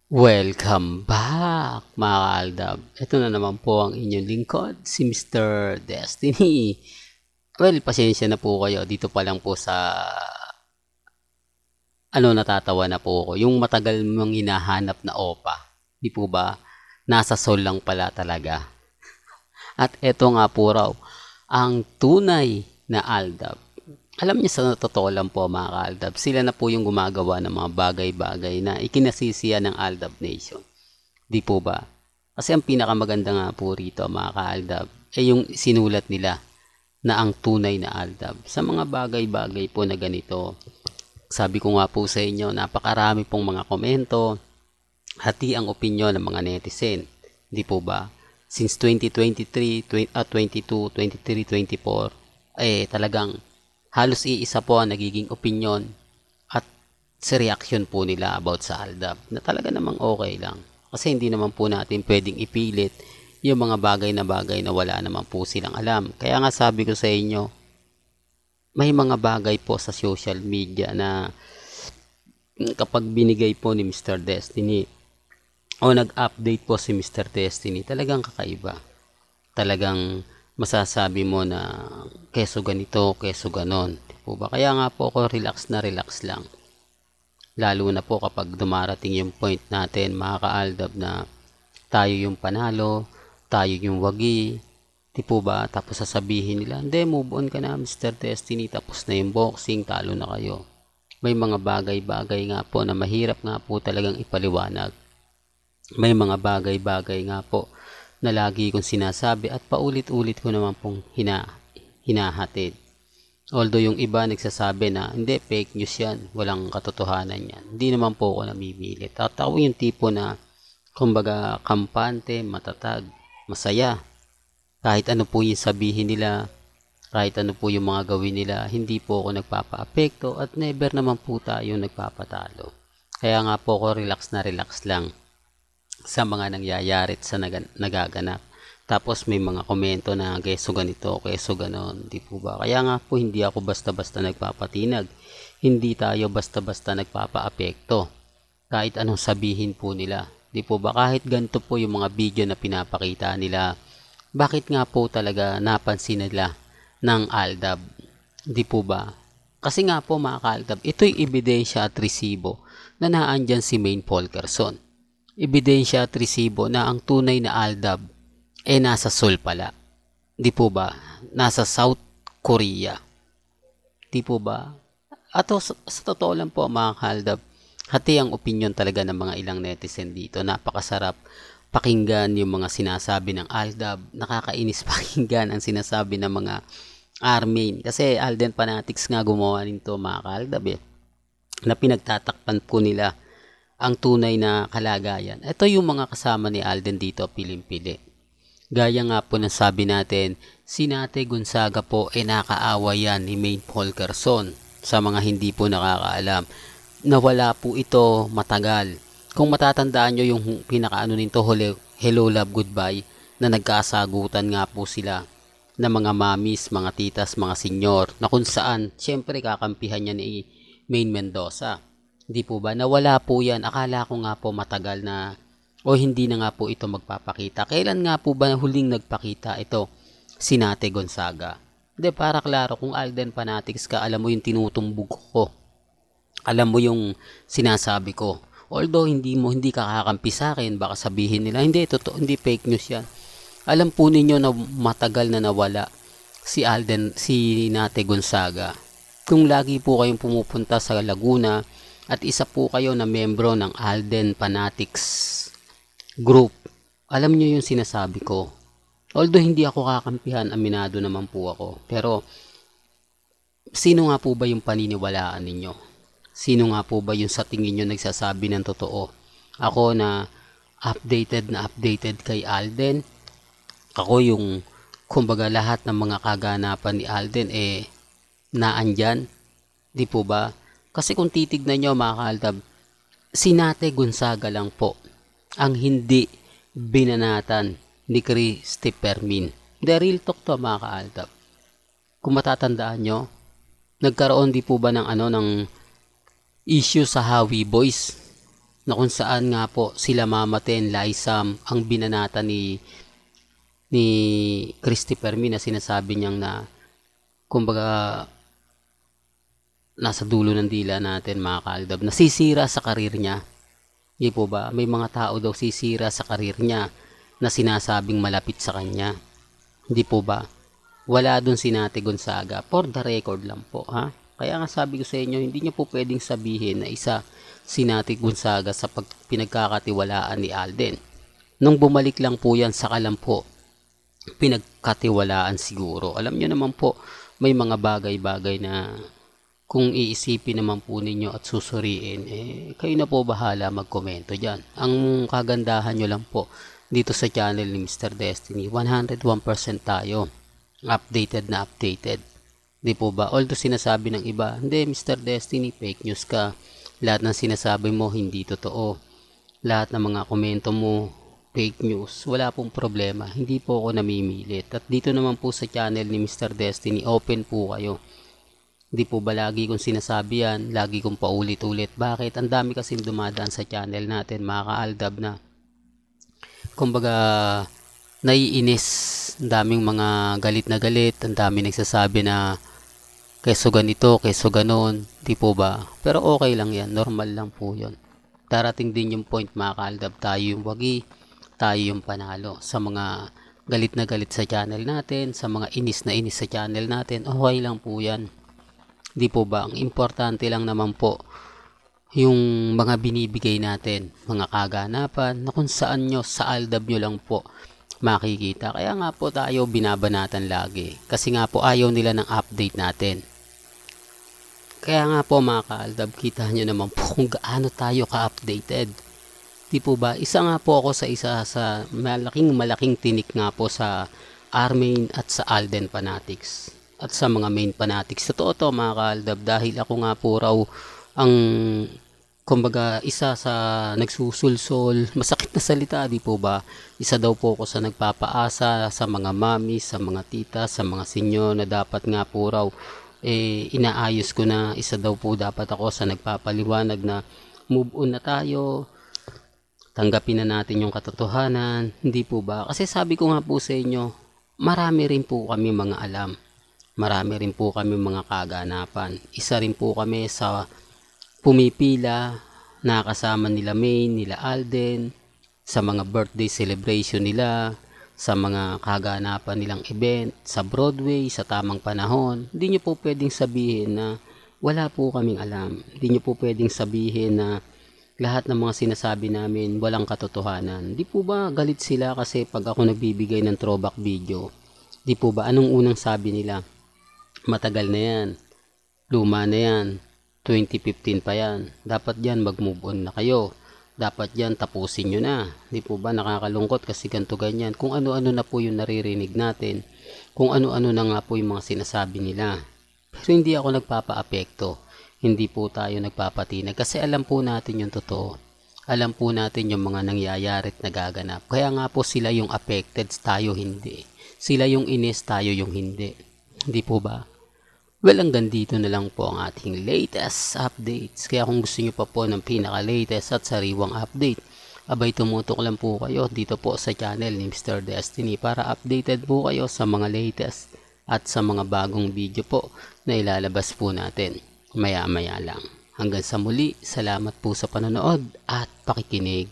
Welcome back mga kaaldab. Ito na naman po ang inyong lingkod, si Mr. Destiny. Well, pasensya na po kayo. Dito pa lang po sa natatawa na po ako. Yung matagal mong hinahanap na opa. Di po ba? Nasa soul lang pala talaga. At eto nga po raw, ang tunay na aldab. Alam niyo sa totoo lang po mga kaaldab, sila na po yung gumagawa ng mga bagay-bagay na ikinasisiya ng Aldab Nation. Di po ba? Kasi ang pinakamaganda nga po rito mga kaaldab ay yung sinulat nila na ang tunay na aldab. Sa mga bagay-bagay po na ganito, sabi ko nga po sa inyo, napakarami pong mga komento, hati ang opinyon ng mga netizen. Di po ba? Since 2023, 22, 23, 24, talagang halos iisa po ang nagiging opinyon at sa reaction po nila about sa aldab na talaga namang okay lang. Kasi hindi naman po natin pwedeng ipilit yung mga bagay na wala naman po silang alam. Kaya nga sabi ko sa inyo, may mga bagay po sa social media na kapag binigay po ni Mr. Destiny o nag-update po si Mr. Destiny, talagang kakaiba. Talagang masasabi mo na keso ganito, keso ganon. Po ba? Kaya nga po ako relax lang. Lalo na po kapag dumarating yung point natin mga kaaldab na tayo yung panalo, tayo yung wagi, di po ba? Tapos sasabihin nila, hindi, move on ka na Mr. Destiny, tapos na yung boxing, talo na kayo. May mga bagay-bagay nga po na mahirap nga po talagang ipaliwanag. May mga bagay-bagay nga po na lagi kong sinasabi at paulit-ulit ko naman pong hinahatid. Although yung iba nagsasabi na hindi, fake news yan, walang katotohanan yan. Hindi naman po ako namimilit. At ako yung tipo na kumbaga kampante, matatag, masaya. Kahit ano po yung sabihin nila, kahit ano po yung mga gawin nila, hindi po ako nagpapa-apekto at never naman po tayo nagpapatalo. Kaya nga po ako relax lang sa mga nangyayari at sa nagaganap. Tapos may mga komento na keso ganito, keso ganon, di po ba? Kaya nga po hindi ako basta-basta nagpapatinag. Hindi tayo basta-basta nagpapa-apekto. Kahit anong sabihin po nila. Di po ba? Kahit ganito po yung mga video na pinapakita nila, bakit nga po talaga napansin nila ng Aldab? Di po ba? Kasi nga po mga kaaldab, ito'y ebidensya at resibo na naandyan si Maine Polkerson. Ebidensya at resibo na ang tunay na Aldab nasa Seoul pala. Di po ba? Nasa South Korea. Di po ba? At sa totoo lang po mga kaaldab, hati ang opinion talaga ng mga ilang netizen dito. Napakasarap pakinggan yung mga sinasabi ng Aldab. Nakakainis pakinggan ang sinasabi ng mga Armin. Kasi Alden Fanatics nga gumawa nito mga kaaldab na pinagtatakpan po nila ang tunay na kalagayan. Ito yung mga kasama ni Alden dito, piling-pili. Gaya nga po ng sabi natin, si Nate Gonzaga po ay nakaawa yan ni Maine Polkerson. Sa mga hindi po nakakaalam, nawala po ito matagal. Kung matatandaan nyo yung pinakaano nito, Hello Love Goodbye, na nagkasagutan nga po sila na mga mamis, mga titas, mga senyor, na kung saan, syempre kakampihan niya ni Maine Mendoza. Di po ba? Nawala po yan. Akala ko nga po matagal na o hindi na nga po ito magpapakita. Kailan nga po ba huling nagpakita ito si Nate Gonzaga? Hindi, para klaro, kung Alden Fanatics ka, alam mo yung tinutumbog ko. Alam mo yung sinasabi ko. Although hindi ka kakampi sa akin, baka sabihin nila, hindi, totoo, hindi fake news yan. Alam po ninyo na matagal na nawala si Nate Gonzaga. Kung lagi po kayong pumupunta sa Laguna at isa po kayo na membro ng Alden Fanatics group, alam nyo yung sinasabi ko. Although hindi ako kakampihan, aminado naman po ako. Pero sino nga po ba yung paniniwalaan ninyo? Sino nga po ba yung sa tingin nyo nagsasabi ng totoo? Ako na updated kay Alden. Ako yung kumbaga lahat ng mga kaganapan ni Alden naandyan. Di po ba? Kasi kung titignan nyo mga kaaldab, si Nate Gonzaga lang po ang hindi binanatan ni Christopher Min. The real talk to mga kaaldab. Kung matatandaan nyo, nagkaroon di po ba ng ng issue sa Hawi Boys? na kung saan nga po sila Mama Ten, Laisam ang binanata ni Christopher Min na sinasabi niyang na kumbaga nasa dulo ng dila natin mga kaaldab, nasisira sa karir niya. Hindi po ba? May mga tao daw sisira sa karir niya na sinasabing malapit sa kanya. Hindi po ba? Wala dun si Nate Gonzaga. For the record lang po, ha? Kaya nga sabi ko sa inyo, hindi niyo po pwedeng sabihin na isa si Nate Gonzaga sa pinagkakatiwalaan ni Alden. Nung bumalik lang po yan, saka lang po pinagkatiwalaan siguro. Alam niyo naman po, may mga bagay-bagay na kung iisipin naman po ninyo at susuriin, kayo na po bahala magkomento dyan. Ang kagandahan nyo lang po dito sa channel ni Mr. Destiny, 101% tayo. Updated na updated. Di po ba? Although sinasabi ng iba, hindi Mr. Destiny, fake news ka. Lahat ng sinasabi mo hindi totoo. Lahat ng mga komento mo fake news. Wala pong problema. Hindi po ako namimilit. At dito naman po sa channel ni Mr. Destiny, open po kayo. Hindi po ba lagi kong sinasabi yan, lagi kong paulit-ulit. Bakit? Ang dami kasing dumadaan sa channel natin, mga kaaldab, na kumbaga naiinis. Ang daming mga galit na galit, ang daming nagsasabi na keso ganito, keso ganon, di po ba? Pero okay lang yan, normal lang po yun. Darating din yung point, mga kaaldab, tayo yung wagi, tayo yung panalo. Sa mga galit na galit sa channel natin, sa mga inis na inis sa channel natin, okay lang po yan. Di po ba? Ang importante lang naman po yung mga binibigay natin, mga kaganapan na kung saan nyo sa aldab nyo lang po makikita. Kaya nga po tayo binabanatan lagi. Kasi nga po ayaw nila ng update natin. Kaya nga po mga kaaldab, kita nyo naman po kung gaano tayo ka-updated. Di po ba? Isa nga po ako sa malaking tinik nga po sa Armain at sa Alden Fanatics. At sa mga main fanatics. Totoo to mga kaaldab, dahil ako nga po raw ang kumbaga isa sa nagsusulsol, masakit na salita, di po ba? Isa daw po ako sa nagpapaasa sa mga mami, sa mga tita, sa mga senyo na dapat nga po raw inaayos ko na. Isa daw po dapat ako sa nagpapaliwanag na move on na tayo, tanggapin na natin yung katotohanan. Hindi po ba? Kasi sabi ko nga po sa inyo, marami rin po kami mga alam. Marami rin po kami mga kaganapan. Isa rin po kami sa pumipila na kasama nila Maine, nila Alden, sa mga birthday celebration nila, sa mga kaganapan nilang event, sa Broadway, sa tamang panahon. Hindi nyo po pwedeng sabihin na wala po kaming alam. Hindi nyo po pwedeng sabihin na lahat ng mga sinasabi namin walang katotohanan. Di po ba galit sila kasi pag ako nagbibigay ng throwback video? Di po ba anong unang sabi nila? Matagal na yan, luma na yan, 2015 pa yan, dapat yan mag-move on na kayo, dapat yan tapusin nyo na. Di po ba nakakalungkot kasi ganito ganyan, kung ano-ano na po yung naririnig natin, kung ano-ano na nga po yung mga sinasabi nila. Pero hindi ako nagpapa-apekto, hindi po tayo nagpapatinag kasi alam po natin yung totoo. Alam po natin yung mga nangyayari at nagaganap. Kaya nga po sila yung affected, tayo hindi. Sila yung inis, tayo yung hindi. Hindi po ba? Well, hanggang dito na lang po ang ating latest updates. Kaya kung gusto nyo pa po ng pinaka-latest at sariwang update, abay tumutok lang po kayo dito po sa channel ni Mr. Destiny para updated po kayo sa mga latest at sa mga bagong video po na ilalabas po natin maya-maya lang. Hanggang sa muli, salamat po sa panonood at pakikinig.